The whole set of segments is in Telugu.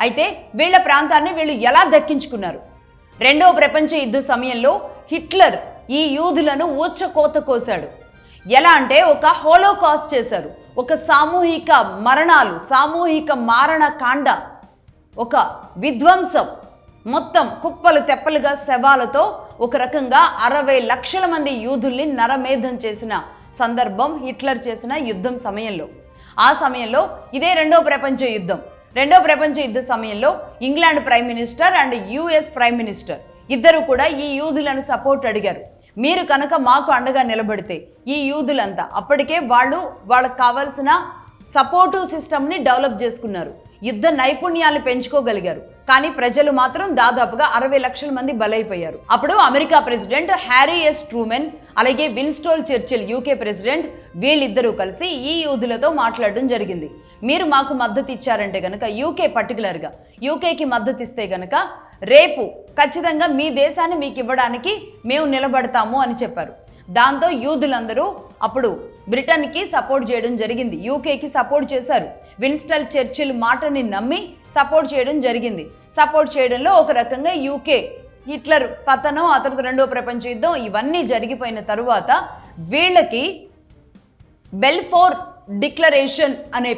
అయితే వీళ్ళ ప్రాంతాన్ని వీళ్ళు ఎలా దక్కించుకున్నారు? రెండవ ప్రపంచ యుద్ధ సమయంలో హిట్లర్ ఈ యూదులను ఊచకోత కోశాడు. ఎలా అంటే ఒక హోలోకాస్ట్ చేశారు, ఒక సామూహిక మరణాలు, సామూహిక మారణకాండ, ఒక విధ్వంసం, మొత్తం కుప్పలు తెప్పలుగా శవాలతో ఒక రకంగా 60 లక్షల మంది యూదుల్ని నరమేధం చేసిన సందర్భం హిట్లర్ చేసిన యుద్ధం సమయంలో. ఆ సమయంలో ఇదే రెండవ ప్రపంచ యుద్ధ సమయంలో England prime minister and US prime minister ఇద్దరు కూడా ఈ యూదులను సపోర్ట్ అడిగారు. మీరు కనుక మాకు అండగా నిలబడితే ఈ యూదులంతా అప్పటికే వాళ్ళకి కావాల్సిన సపోర్టివ్ సిస్టమ్ని డెవలప్ చేసుకున్నారు, యుద్ధ నైపుణ్యాలు పెంచుకోగలిగారు. కానీ ప్రజలు మాత్రం దాదాపుగా 60 లక్షల మంది బలైపోయారు. అప్పుడు America president Harry S Truman అలాగే విన్స్టోన్ చర్చిల్ యూకే ప్రెసిడెంట్ వీళ్ళిద్దరూ కలిసి ఈ యూదులతో మాట్లాడడం జరిగింది. మీరు మాకు మద్దతు ఇచ్చారంటే గనక, యూకేకి మద్దతు ఇస్తే గనక రేపు ఖచ్చితంగా మీ దేశాన్ని మీకు ఇవ్వడానికి మేము నిలబడతాము అని చెప్పారు. దాంతో యూదులందరూ అప్పుడు బ్రిటన్కి సపోర్ట్ చేయడం జరిగింది, యూకేకి సపోర్ట్ చేశారు. విన్స్టన్ చర్చిల్ మాటని నమ్మి సపోర్ట్ చేయడం జరిగింది. సపోర్ట్ చేయడంలో ఒక రకంగా యూకే హిట్లర్ పతనం, ఆ తర్వాత రెండవ ప్రపంచ యుద్ధం ఇవన్నీ జరిగిపోయిన తరువాత వీళ్ళకి బెల్ఫోర్ డిక్లరేషన్ అనే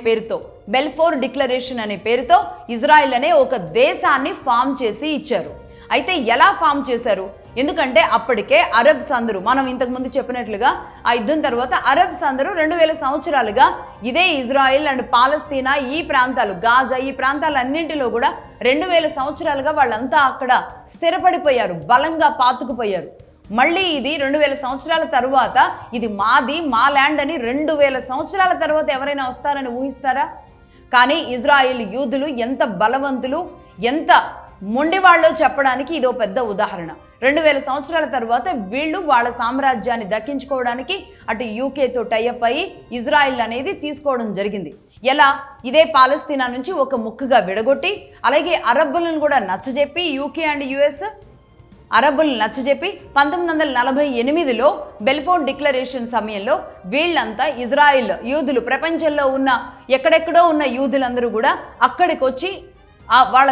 పేరుతో ఇజ్రాయెల్ అనే ఒక దేశాన్ని ఫామ్ చేసి ఇచ్చారు. అయితే ఎలా ఫామ్ చేశారు? ఎందుకంటే అప్పటికే అరబ్స్ అందరూ, మనం ఇంతకుముందు చెప్పినట్లుగా ఆ యుద్ధం తర్వాత అరబ్స్ అందరూ 2000 సంవత్సరాలుగా ఇదే ఇజ్రాయెల్ అండ్ పాలస్తీనా ఈ ప్రాంతాలు, గాజా ఈ ప్రాంతాలన్నింటిలో కూడా 2000 సంవత్సరాలుగా వాళ్ళంతా అక్కడ స్థిరపడిపోయారు, బలంగా పాతుకుపోయారు. మళ్ళీ ఇది 2000 సంవత్సరాల తరువాత ఇది మాది, మా ల్యాండ్ అని 2000 సంవత్సరాల తర్వాత ఎవరైనా వస్తారని ఊహిస్తారా? కానీ ఇజ్రాయెల్ యూదులు ఎంత బలవంతులు, ఎంత మొండివాళ్ళో చెప్పడానికి ఇదో పెద్ద ఉదాహరణ. 2000 సంవత్సరాల తర్వాత వీళ్ళు వాళ్ళ సామ్రాజ్యాన్ని దక్కించుకోవడానికి అటు యూకేతో టైఅప్ అయ్యి ఇజ్రాయిల్ అనేది తీసుకోవడం జరిగింది. ఎలా? ఇదే పాలస్తీనా నుంచి ఒక ముక్కగా విడగొట్టి, అలాగే అరబ్బులను కూడా నచ్చజెప్పి, యూకే అండ్ యుఎస్ అరబ్బులు నచ్చజెప్పి 1948లో బెల్ఫోర్ డిక్లరేషన్ సమయంలో వీళ్ళంతా ఇజ్రాయిల్ యూదులు, ప్రపంచంలో ఉన్న ఎక్కడెక్కడో ఉన్న యూదులందరూ కూడా అక్కడికి వచ్చి వాళ్ళ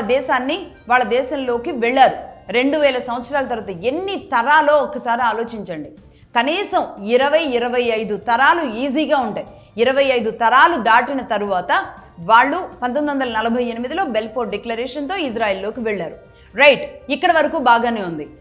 దేశంలోకి వెళ్ళారు. 2000 సంవత్సరాల తర్వాత ఎన్ని తరాలో ఒకసారి ఆలోచించండి. కనీసం 20-25 తరాలు ఈజీగా ఉంటాయి. 25 తరాలు దాటిన తరువాత వాళ్ళు 1948లో బెల్ఫోర్ డిక్లరేషన్తో ఇజ్రాయెల్లోకి వెళ్ళారు. రైట్, ఇక్కడ వరకు బాగానే ఉంది.